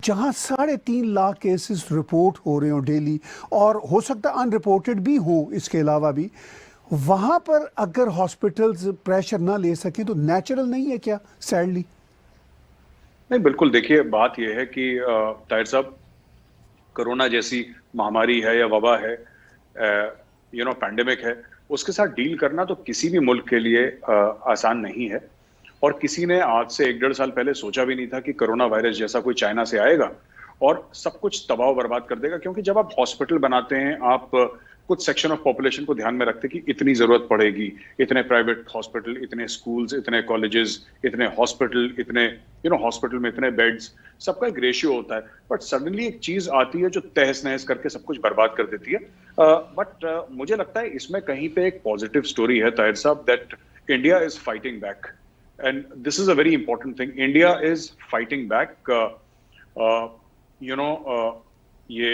जहां 3.5 lakh cases report हो रहे हो डेली, और हो सकता है अनरिपोर्टेड भी हो इसके अलावा भी, वहां पर अगर हॉस्पिटल्स प्रेशर ना ले सके तो नेचुरल नहीं है क्या? सैडली नहीं, बिल्कुल। देखिए, बात यह है कि ताहिर साहब, कोरोना जैसी महामारी है या वबा है, पैंडेमिक है, उसके साथ डील करना तो किसी भी मुल्क के लिए आसान नहीं है। और किसी ने आज से 1-1.5 साल पहले सोचा भी नहीं था कि कोरोना वायरस जैसा कोई चाइना से आएगा और सब कुछ तबाह बर्बाद कर देगा। क्योंकि जब आप हॉस्पिटल बनाते हैं, आप कुछ सेक्शन ऑफ पॉपुलेशन को ध्यान में रखते कि इतनी जरूरत पड़ेगी, इतने प्राइवेट हॉस्पिटल, इतने स्कूल्स, इतने कॉलेजेस, इतने हॉस्पिटल, इतने हॉस्पिटल में इतने बेड्स, सबका एक रेशियो होता है। बट सडनली एक चीज आती है जो तहस नहस करके सब कुछ बर्बाद कर देती है। बट मुझे लगता है इसमें कहीं पे एक पॉजिटिव स्टोरी है ताहिर साहब, that India is fighting back, and this is a very important thing. India is fighting back. ये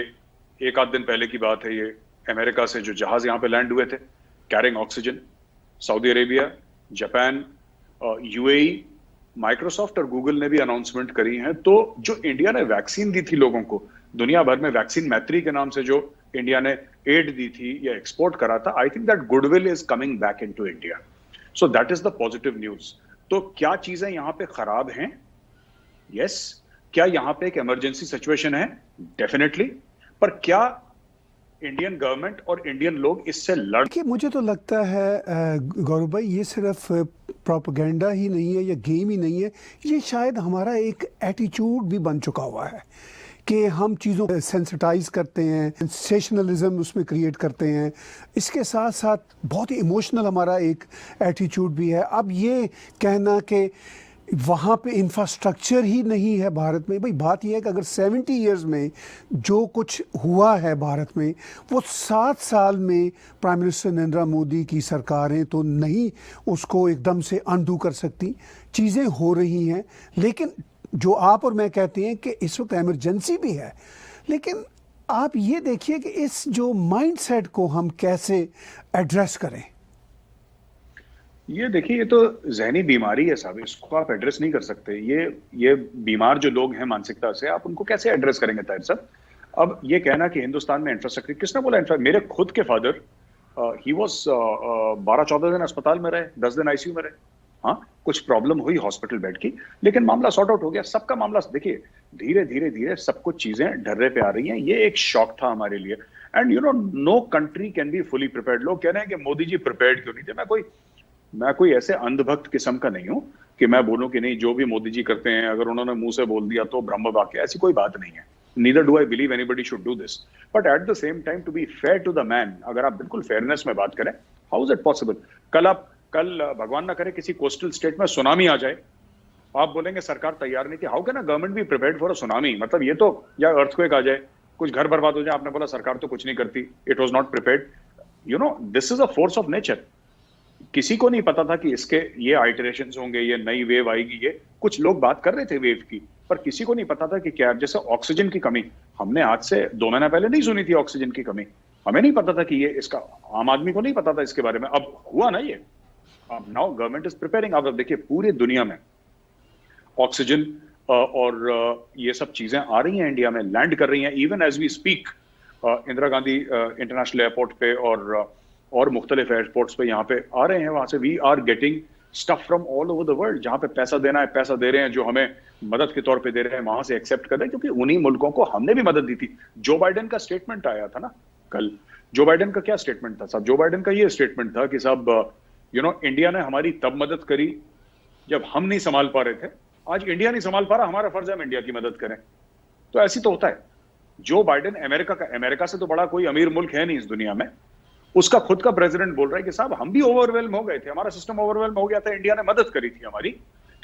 एक आध दिन पहले की बात है, ये अमेरिका से जो जहाज यहाँ पे लैंड हुए थे carrying oxygen, Saudi Arabia, Japan, UAE, Microsoft और गूगल ने भी अनाउंसमेंट करी है। तो जो इंडिया ने वैक्सीन दी थी लोगों को, दुनिया भर में वैक्सीन मैत्री के नाम से जो इंडिया ने एड दी थी या एक्सपोर्ट करा था, I think that goodwill is coming back into India. So that is the positive news. तो क्या चीजें यहाँ पे खराब हैं? यस। क्या यहाँ पे एक इमरजेंसी सिचुएशन है? डेफिनेटली। पर क्या इंडियन गवर्नमेंट और इंडियन लोग इससे लड़ के? मुझे तो लगता है गौरव भाई, ये सिर्फ प्रोपेगेंडा ही नहीं है या गेम ही नहीं है, ये शायद हमारा एक एटीट्यूड भी बन चुका हुआ है कि हम चीज़ों को सेंसिटाइज करते हैं, सेंसेशनलिज्म उसमें क्रिएट करते हैं। इसके साथ साथ बहुत ही इमोशनल हमारा एक एटीट्यूड भी है। अब ये कहना कि वहाँ पे इंफ्रास्ट्रक्चर ही नहीं है भारत में, भाई बात यह है कि अगर 70 इयर्स में जो कुछ हुआ है भारत में, वो 7 साल में प्राइम मिनिस्टर नरेंद्र मोदी की सरकारें तो नहीं उसको एकदम से अनडू कर सकती। चीज़ें हो रही हैं, लेकिन जो आप और मैं कहते हैं कि इस वक्त इमरजेंसी भी है, लेकिन आप ये देखिए कि इस जो माइंडसेट को हम कैसे एड्रेस करें। ये देखिए, ये तो जहनी बीमारी है साहब, इसको आप एड्रेस नहीं कर सकते। ये बीमार जो लोग हैं मानसिकता से, आप उनको कैसे एड्रेस करेंगे ताहिर साहब? अब ये कहना कि हिंदुस्तान में इंफ्रास्ट्रक्चर, किसने बोला? मेरे खुद के फादर, ही वॉज 12-14 दिन अस्पताल में रहे, 10 दिन आईसीयू में रहे। हाँ, कुछ प्रॉब्लम हुई हॉस्पिटल बेड की, लेकिन मामला सॉर्ट आउट हो गया। सबका मामला, देखिए, धीरे धीरे धीरे सब कुछ चीजें ढर्रे पे आ रही हैं। ये एक शॉक था हमारे लिए। And no country can be fully prepared. लोग कह रहे हैं कि मोदी जी प्रिपेयर्ड क्यों नहीं थे। मैं कोई ऐसे अंधभक्त किस्म का नहीं हूं कि मैं बोलूं कि नहीं, जो भी मोदी जी करते हैं अगर उन्होंने मुंह से बोल दिया तो ब्रह्म वाक्य, ऐसी कोई बात नहीं है। Neither do I believe anybody should do this, but at the same time to be fair to the man, अगर आप बिल्कुल फेयरनेस में बात करें, हाउ इज इट पॉसिबल? कल भगवान ना करे किसी कोस्टल स्टेट में सुनामी आ जाए, आप बोलेंगे सरकार तैयार नहीं थी। How can a government be prepared for a tsunami? मतलब ये तो, या अर्थक्वेक आ जाए, कुछ घर बर्बाद हो जाए, आपने बोला सरकार तो कुछ नहीं करती, it was not prepared. This is a force of nature. किसी को नहीं पता था कि इसके ये आइटरेशंस होंगे, ये नई वेव आएगी। ये कुछ लोग बात कर रहे थे वेव की, पर किसी को नहीं पता था कि क्या, जैसे ऑक्सीजन की कमी, हमने आज से 2 महीना पहले नहीं सुनी थी ऑक्सीजन की कमी। हमें नहीं पता था कि ये, इसका आम आदमी को नहीं पता था इसके बारे में। अब हुआ ना ये। अब नाउ गवर्नमेंट इज प्रिपेयरिंग। अब देखिए, पूरे दुनिया में ऑक्सीजन और ये सब चीजें आ रही हैं, इंडिया में लैंड कर रही हैं even as we speak. Indira Gandhi International Airport पे और मुख्तलिफ एयरपोर्ट्स पे यहाँ पे आ रहे हैं। वहां से we are getting stuff from all over the world. जहां पे पैसा देना है, पैसा दे रहे हैं, जो हमें मदद के तौर पे दे रहे हैं, वहां से एक्सेप्ट कर रहे हैं, क्योंकि उन्हीं मुल्कों को हमने भी मदद दी थी। जो बाइडेन का स्टेटमेंट आया था ना कल, जो बाइडेन का क्या स्टेटमेंट था साहब? जो बाइडेन का ये स्टेटमेंट था कि साहब, इंडिया ने हमारी तब मदद करी जब हम नहीं संभाल पा रहे थे। आज इंडिया नहीं संभाल पा रहा, हमारा फर्ज है हम इंडिया की मदद करें। तो ऐसी तो होता है। जो बाइडेन अमेरिका से तो बड़ा कोई अमीर मुल्क है नहीं इस दुनिया में, उसका खुद का प्रेसिडेंट बोल रहा है कि साहब हम भी ओवरवेल्म हो गए थे, हमारा सिस्टम ओवरवेल्म हो गया था, इंडिया ने मदद करी थी हमारी,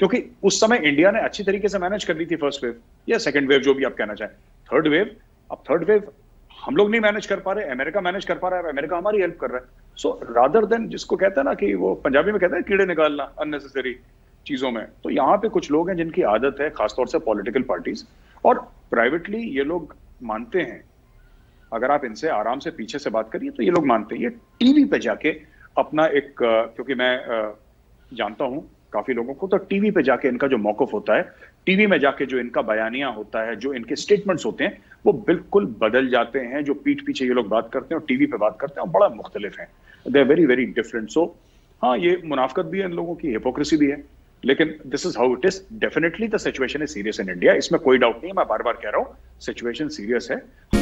क्योंकि उस समय इंडिया ने अच्छी तरीके से मैनेज कर ली थी फर्स्ट वेव या सेकंड वेव, जो भी आप कहना चाहें। थर्ड वेव हम लोग नहीं मैनेज कर पा रहे, अमेरिका मैनेज कर पा रहा है, अमेरिका हमारी हेल्प कर रहा है। सो रादर देन, जिसको कहते हैं ना कि वो पंजाबी में कहते हैं कीड़े निकालना अननेसेसरी चीजों में, तो यहाँ पे कुछ लोग हैं जिनकी आदत है, खासतौर से पॉलिटिकल पार्टीज, और प्राइवेटली ये लोग मानते हैं। अगर आप इनसे आराम से पीछे से बात करिए तो ये लोग मानते हैं। ये टीवी पे जाके अपना एक, क्योंकि मैं जानता हूं काफी लोगों को, तो टीवी पे जाके इनका जो मौकफ होता है, टीवी में जाके जो इनका बयानिया होता है, जो इनके स्टेटमेंट्स होते हैं, वो बिल्कुल बदल जाते हैं। जो पीठ पीछे ये लोग बात करते हैं और टीवी पे बात करते हैं, बड़ा मुख्तलिफ हैं। They are very very different. So हाँ, ये मुनाफकत भी है इन लोगों की, हिपोक्रेसी भी है, लेकिन this is how it is. Definitely the situation is serious in India, इसमें कोई डाउट नहीं है। मैं बार बार कह रहा हूँ, सिचुएशन सीरियस है।